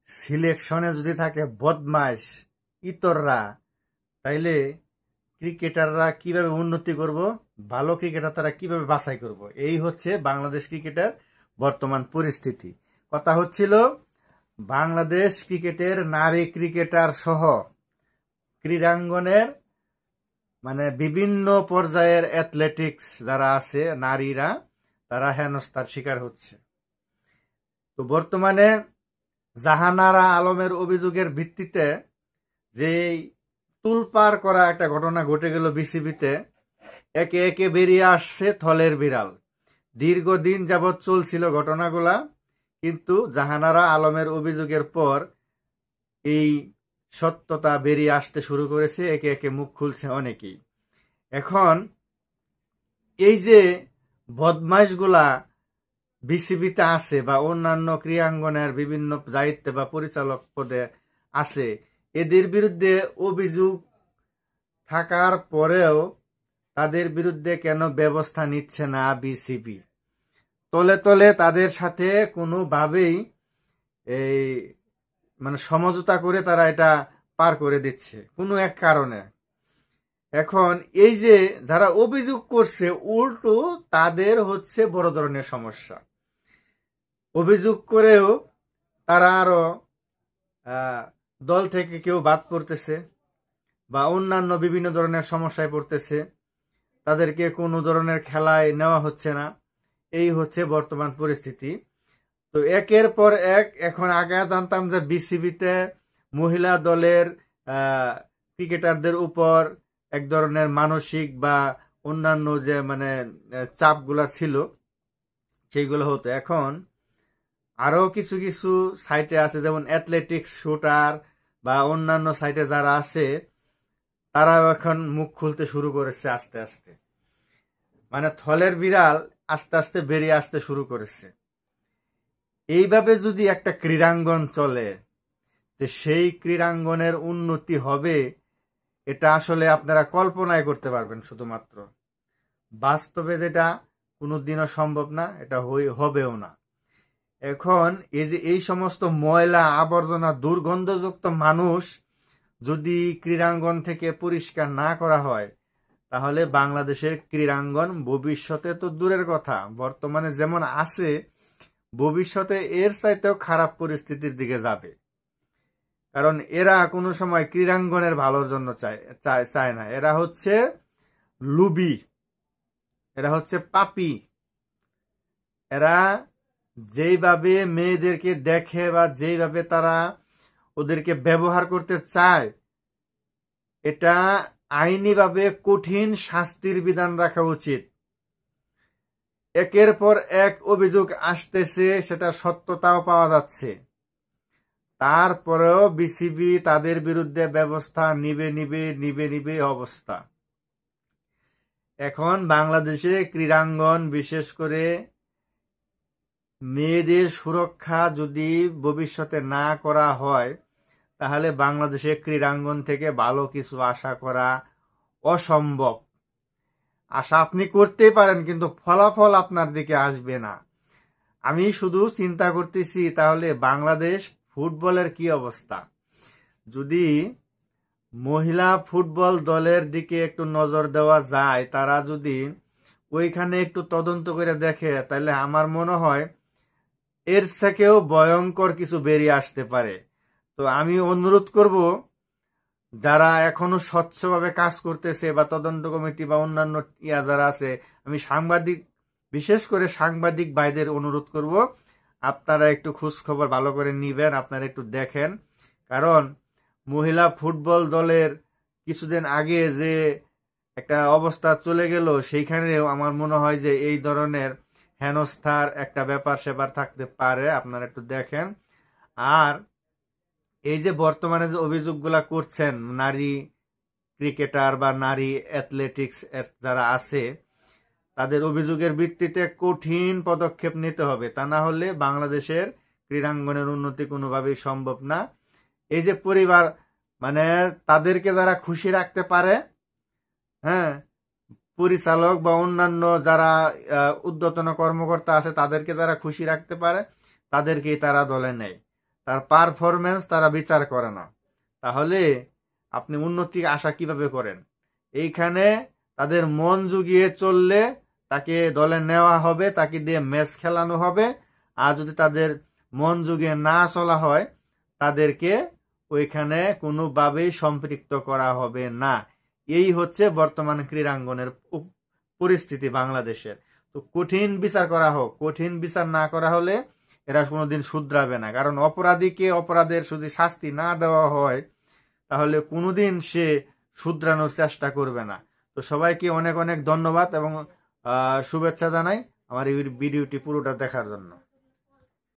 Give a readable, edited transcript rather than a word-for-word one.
সিলেকশনে যদি থাকে বদমাইশ ইতররা, তাইলে ক্রিকেটাররা কিভাবে উন্নতি করব, ভালো ক্রিকেটার তারা কিভাবে বাছাই করব? এই হচ্ছে বাংলাদেশ ক্রিকেটের বর্তমান পরিস্থিতি। কথা হচ্ছিল বাংলাদেশ ক্রিকেটের নারী ক্রিকেটার সহ ক্রীড়াঙ্গনের মানে বিভিন্ন পর্যায়ের অ্যাথলেটিক্স যারা আছে নারীরা, তারা হেনস্থার শিকার হচ্ছে। তো বর্তমানে জাহানারা আলমের অভিযোগের ভিত্তিতে যে তুলপার করা একটা ঘটনা ঘটে গেল বিসিবিতে, একে একে বেরিয়ে আসছে থলের বিড়াল। দীর্ঘদিন যাবৎ চলছিল ঘটনাগুলা, কিন্তু জাহানারা আলমের অভিযোগের পর এই সত্যতা বেরিয়ে আসতে শুরু করেছে, একে একে মুখ খুলছে অনেকেই। এখন এই যে বদমাইশগুলা বিসিবিতে আছে বা অন্যান্য ক্রীড়াঙ্গনের বিভিন্ন দায়িত্বে বা পরিচালক পদে আছে, এদের বিরুদ্ধে অভিযোগ থাকার পরেও তাদের বিরুদ্ধে কেন ব্যবস্থা নিচ্ছে না বিসিবি? তলে তলে তাদের সাথে কোনোভাবেই এই মানে সমঝোতা করে তারা এটা পার করে দিচ্ছে কোনো এক কারণে। এখন এই যে যারা অভিযোগ করছে, উল্টো তাদের হচ্ছে বড় ধরনের সমস্যা। অভিযোগ করেও তারা আরো দল থেকে কেউ বাদ পড়তেছে বা অন্যান্য বিভিন্ন ধরনের সমস্যায় পড়তেছে, তাদেরকে কোনো ধরনের খেলায় নেওয়া হচ্ছে না। এই হচ্ছে বর্তমান পরিস্থিতি। তো একের পর এক, এখন আগে জানতাম যে বিসিবিতে মহিলা দলের ক্রিকেটারদের উপর এক ধরনের মানসিক বা অন্যান্য যে মানে চাপগুলা ছিল সেইগুলো হতো। এখন আরো কিছু কিছু সাইটে আছে, যেমন অ্যাথলেটিক্স শুটার বা অন্যান্য সাইটে যারা আছে, তারাও এখন মুখ খুলতে শুরু করেছে আস্তে আস্তে। মানে থলের বিড়াল আস্তে আস্তে বেরিয়ে আসতে শুরু করেছে। এইভাবে যদি একটা ক্রীড়াঙ্গন চলে, তো সেই ক্রীড়াঙ্গনের উন্নতি হবে এটা আসলে আপনারা কল্পনাই করতে পারবেন শুধুমাত্র। বাস্তবে যেটা কোনোদিনও সম্ভব না, এটা হবেও না। এখন এই যে এই সমস্ত ময়লা আবর্জনা দুর্গন্ধযুক্ত মানুষ যদি ক্রীড়াঙ্গন থেকে পরিষ্কার না করা হয়, তাহলে বাংলাদেশের ক্রীড়াঙ্গন ভবিষ্যতে তো দূরের কথা, বর্তমানে যেমন আছে ভবিষ্যতে এর চাইতেও খারাপ পরিস্থিতির দিকে যাবে। কারণ এরা কোনো সময় ক্রীড়াঙ্গনের ভালোর জন্য চায় না। এরা হচ্ছে লুবি, এরা হচ্ছে পাপী। এরা যেইভাবে মেয়েদেরকে দেখে বা যেইভাবে তারা ওদেরকে ব্যবহার করতে চায়, এটা আইনিভাবে কঠিন শাস্তির বিধান রাখা উচিত। একের পর এক অভিযোগ আসতেছে, সেটা সত্যতাও পাওয়া যাচ্ছে, তারপরেও বিসিবি তাদের বিরুদ্ধে ব্যবস্থা নিবে অবস্থা। এখন বাংলাদেশে ক্রীড়াঙ্গন, বিশেষ করে মেয়েদের সুরক্ষা যদি ভবিষ্যতে না করা হয়, তাহলে বাংলাদেশের ক্রীড়াঙ্গন থেকে ভালো কিছু আশা করা অসম্ভব। আশা আপনি করতেই পারেন, কিন্তু ফলাফল আপনার দিকে আসবে না। আমি শুধু চিন্তা করতেছি, তাহলে বাংলাদেশ ফুটবলের কি অবস্থা? যদি মহিলা ফুটবল দলের দিকে একটু নজর দেওয়া যায়, তারা যদি ওইখানে একটু তদন্ত করে দেখে, তাহলে আমার মনে হয় এর থেকেও ভয়ঙ্কর কিছু বেরিয়ে আসতে পারে। তো আমি অনুরোধ করব, যারা এখনো স্বচ্ছভাবে কাজ করতেছে বা তদন্ত কমিটি বা অন্যান্য যারা আছে, আমি বিশেষ করে সাংবাদিক ভাইদের অনুরোধ করব, আপনারা একটু খোঁজ খবর ভালো করে নিবেন, আপনারা একটু দেখেন। কারণ মহিলা ফুটবল দলের কিছুদিন আগে যে একটা অবস্থা চলে গেল, সেইখানেও আমার মনে হয় যে এই ধরনের হেনস্থার একটা ব্যাপার সেপার থাকতে পারে, আপনারা একটু দেখেন। আর এই যে বর্তমানে যে অভিযোগগুলা করছেন নারী ক্রিকেটার বা নারী অ্যাথলেটিক্স যারা আছে, তাদের অভিযোগের ভিত্তিতে কঠিন পদক্ষেপ নিতে হবে, তা না হলে বাংলাদেশের ক্রীড়াঙ্গনের উন্নতি কোনোভাবেই সম্ভব না। এই যে পরিবার, মানে তাদেরকে যারা খুশি রাখতে পারে, হ্যাঁ, পরিচালক বা অন্যান্য যারা ঊর্ধ্বতন কর্মকর্তা আছে, তাদেরকে যারা খুশি রাখতে পারে, তাদেরকেই তারা দলে নেয়। তার পারফরমেন্স তারা বিচার করে না, তাহলে আপনি উন্নতি আশা কিভাবে করেন? এইখানে তাদের মন জুগিয়ে চললে তাকে দলে নেওয়া হবে, তাকে দিয়ে ম্যাচ খেলানো হবে। আর যদি তাদের মন জুগিয়ে না চলা হয়, তাদেরকে ওইখানে কোনোভাবেই সম্পৃক্ত করা হবে না। এই হচ্ছে বর্তমান ক্রীড়াঙ্গনের পরিস্থিতি বাংলাদেশের। তো কঠিন বিচার করা হোক, কঠিন বিচার না করা হলে এরা কোনোদিন শুধরাবে না। কারণ অপরাধীকে অপরাধের যদি শাস্তি না দেওয়া হয়, তাহলে কোনোদিন সে শুধরানোর চেষ্টা করবে না। তো সবাইকে অনেক অনেক ধন্যবাদ এবং শুভেচ্ছা জানাই আমার এই ভিডিওটি পুরোটা দেখার জন্য।